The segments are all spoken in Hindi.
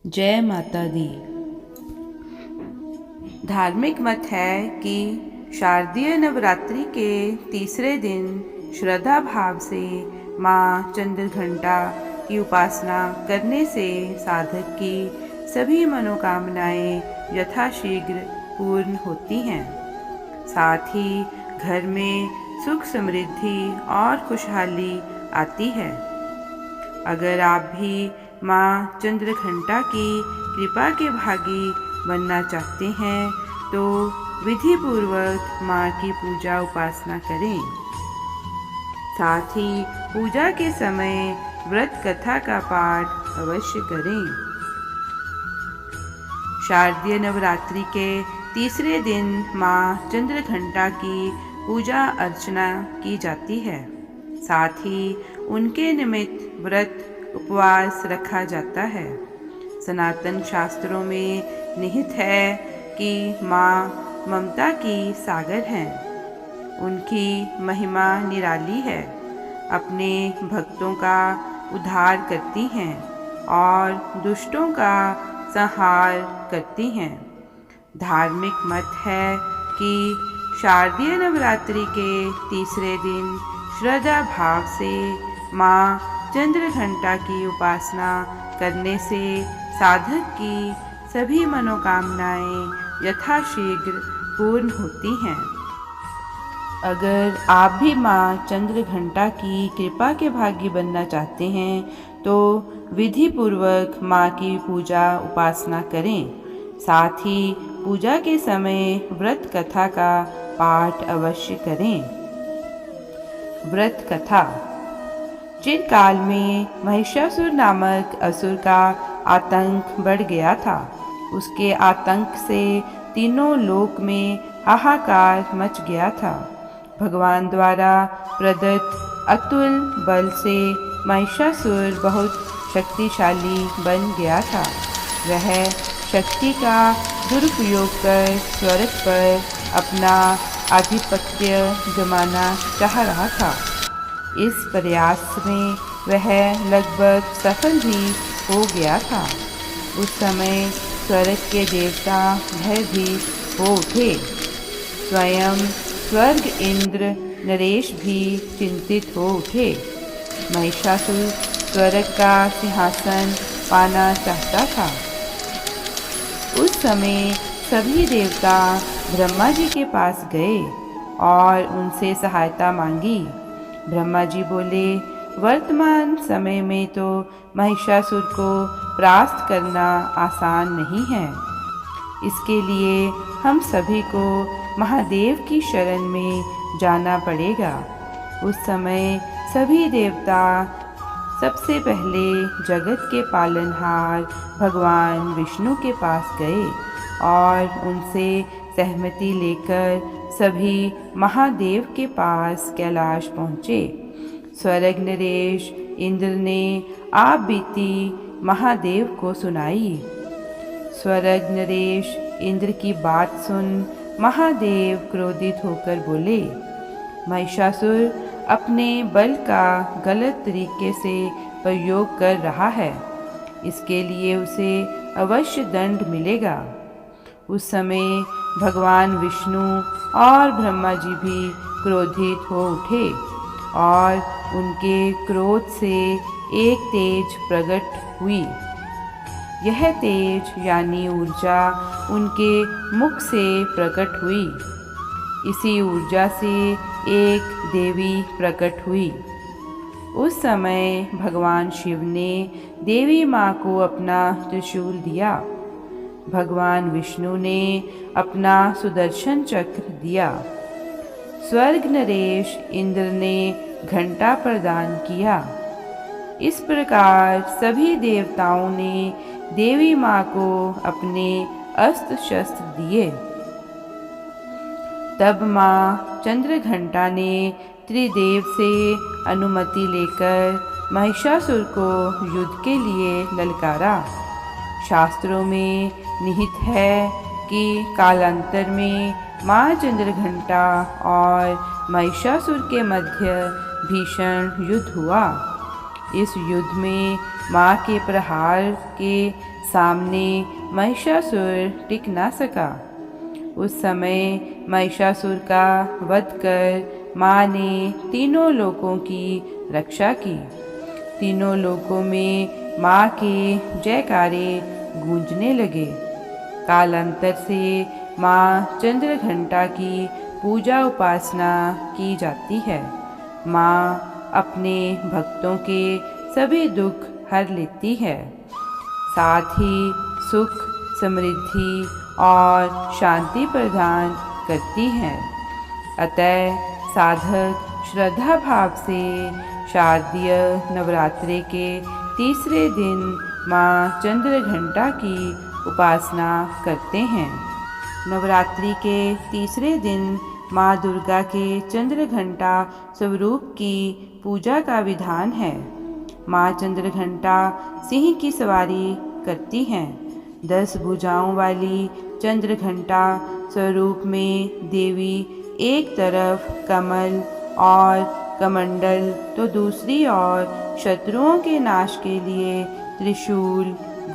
जय माता दी। धार्मिक मत है कि शारदीय नवरात्रि के तीसरे दिन श्रद्धा भाव से माँ चंद्रघंटा की उपासना करने से साधक की सभी मनोकामनाएं यथाशीघ्र पूर्ण होती हैं। साथ ही घर में सुख समृद्धि और खुशहाली आती है। अगर आप भी माँ चंद्रघंटा की कृपा के भागी बनना चाहते हैं तो विधि पूर्वक माँ की पूजा उपासना करें। साथ ही पूजा के समय व्रत कथा का पाठ अवश्य करें। शारदीय नवरात्रि के तीसरे दिन माँ चंद्रघंटा की पूजा अर्चना की जाती है। साथ ही उनके निमित्त व्रत उपवास रखा जाता है। सनातन शास्त्रों में निहित है कि माँ ममता की सागर हैं। उनकी महिमा निराली है। अपने भक्तों का उद्धार करती हैं और दुष्टों का संहार करती हैं। धार्मिक मत है कि शारदीय नवरात्रि के तीसरे दिन श्रद्धा भाव से माँ चंद्रघंटा की उपासना करने से साधक की सभी मनोकामनाएं यथाशीघ्र पूर्ण होती हैं। अगर आप भी माँ चंद्रघंटा की कृपा के भागी बनना चाहते हैं तो विधि पूर्वक माँ की पूजा उपासना करें। साथ ही पूजा के समय व्रत कथा का पाठ अवश्य करें। व्रत कथा। चिरकाल में महिषासुर नामक असुर का आतंक बढ़ गया था। उसके आतंक से तीनों लोक में हाहाकार मच गया था। भगवान द्वारा प्रदत्त अतुल बल से महिषासुर बहुत शक्तिशाली बन गया था। वह शक्ति का दुरुपयोग कर स्वर्ग पर अपना आधिपत्य जमाना चाह रहा था। इस प्रयास में वह लगभग सफल भी हो गया था। उस समय स्वर्ग के देवता भयभीत हो उठे। स्वयं स्वर्ग इंद्र नरेश भी चिंतित हो उठे। महिषासुर स्वर्ग का सिंहासन पाना चाहता था। उस समय सभी देवता ब्रह्मा जी के पास गए और उनसे सहायता मांगी। ब्रह्मा जी बोले, वर्तमान समय में तो महिषासुर को परास्त करना आसान नहीं है। इसके लिए हम सभी को महादेव की शरण में जाना पड़ेगा। उस समय सभी देवता सबसे पहले जगत के पालनहार भगवान विष्णु के पास गए और उनसे सहमति लेकर सभी महादेव के पास कैलाश पहुँचे। स्वर्ग नरेश इंद्र ने आप बीती महादेव को सुनाई। स्वर्ग नरेश इंद्र की बात सुन महादेव क्रोधित होकर बोले, महिषासुर अपने बल का गलत तरीके से प्रयोग कर रहा है। इसके लिए उसे अवश्य दंड मिलेगा। उस समय भगवान विष्णु और ब्रह्मा जी भी क्रोधित हो उठे और उनके क्रोध से एक तेज प्रकट हुई। यह तेज यानी ऊर्जा उनके मुख से प्रकट हुई। इसी ऊर्जा से एक देवी प्रकट हुई। उस समय भगवान शिव ने देवी माँ को अपना त्रिशूल दिया। भगवान विष्णु ने अपना सुदर्शन चक्र दिया। स्वर्ग नरेश इंद्र ने घंटा प्रदान किया। इस प्रकार सभी देवताओं ने देवी माँ को अपने अस्त्र शस्त्र दिए। तब माँ चंद्रघंटा ने त्रिदेव से अनुमति लेकर महिषासुर को युद्ध के लिए ललकारा। शास्त्रों में निहित है कि कालांतर में माँ चंद्रघंटा और महिषासुर के मध्य भीषण युद्ध हुआ। इस युद्ध में माँ के प्रहार के सामने महिषासुर टिक ना सका। उस समय महिषासुर का वध कर माँ ने तीनों लोकों की रक्षा की। तीनों लोकों में माँ के जयकारे गूंजने लगे। कालांतर से माँ चंद्रघंटा की पूजा उपासना की जाती है। माँ अपने भक्तों के सभी दुख हर लेती है, साथ ही सुख, समृद्धि और शांति प्रदान करती हैं। अतः साधक श्रद्धा भाव से शारदीय नवरात्रि के तीसरे दिन माँ चंद्रघंटा की उपासना करते हैं। नवरात्रि के तीसरे दिन माँ दुर्गा के चंद्रघंटा स्वरूप की पूजा का विधान है। माँ चंद्रघंटा सिंह की सवारी करती हैं। 10 भुजाओं वाली चंद्रघंटा स्वरूप में देवी एक तरफ कमल और कमंडल तो दूसरी ओर शत्रुओं के नाश के लिए त्रिशूल,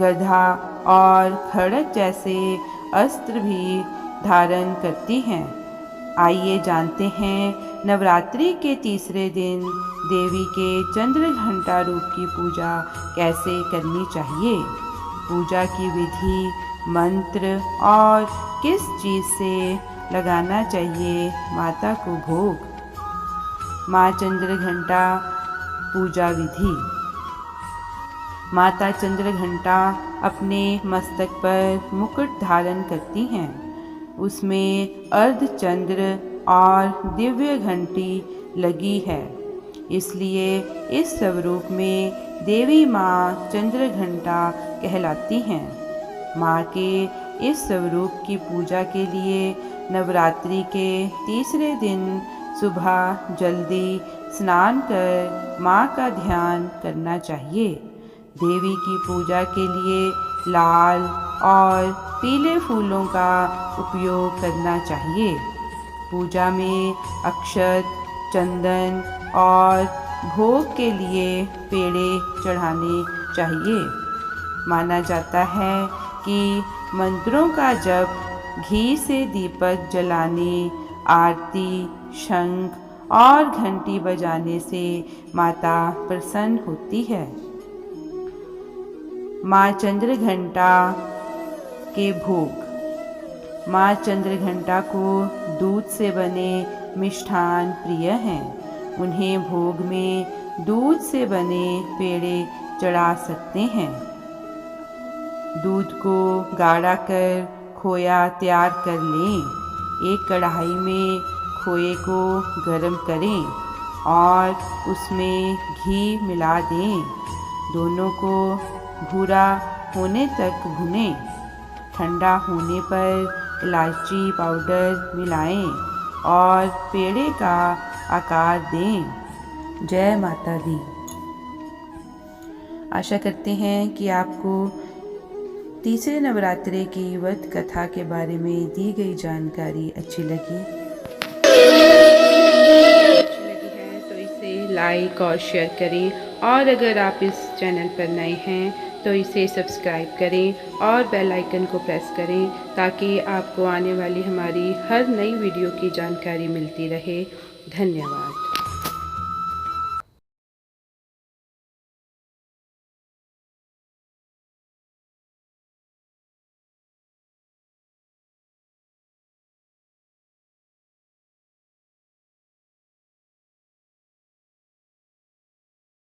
गदा और खड़ग जैसे अस्त्र भी धारण करती हैं। आइए जानते हैं नवरात्रि के तीसरे दिन देवी के चंद्रघंटा रूप की पूजा कैसे करनी चाहिए। पूजा की विधि, मंत्र और किस चीज़ से लगाना चाहिए माता को भोग। माँ चंद्रघंटा पूजा विधि। माता चंद्रघंटा अपने मस्तक पर मुकुट धारण करती हैं। उसमें अर्धचंद्र और दिव्य घंटी लगी है, इसलिए इस स्वरूप में देवी माँ चंद्रघंटा कहलाती हैं। माँ के इस स्वरूप की पूजा के लिए नवरात्रि के तीसरे दिन सुबह जल्दी स्नान कर माँ का ध्यान करना चाहिए। देवी की पूजा के लिए लाल और पीले फूलों का उपयोग करना चाहिए। पूजा में अक्षत, चंदन और भोग के लिए पेड़े चढ़ाने चाहिए। माना जाता है कि मंत्रों का जप, घी से दीपक जलाने, आरती, शंख और घंटी बजाने से माता प्रसन्न होती है। माँ चंद्रघंटा के भोग। माँ चंद्रघंटा को दूध से बने मिष्ठान प्रिय हैं। उन्हें भोग में दूध से बने पेड़े चढ़ा सकते हैं। दूध को गाढ़ा कर खोया तैयार कर लें। एक कढ़ाई में खोए को गर्म करें और उसमें घी मिला दें। दोनों को भूरा होने तक भुनें। ठंडा होने पर इलायची पाउडर मिलाएं और पेड़े का आकार दें। जय माता दी। आशा करते हैं कि आपको तीसरे नवरात्रे की व्रत कथा के बारे में दी गई जानकारी अच्छी लगी है तो इसे लाइक और शेयर करें, और अगर आप इस चैनल पर नए हैं तो इसे सब्सक्राइब करें और बेल आइकन को प्रेस करें ताकि आपको आने वाली हमारी हर नई वीडियो की जानकारी मिलती रहे। धन्यवाद।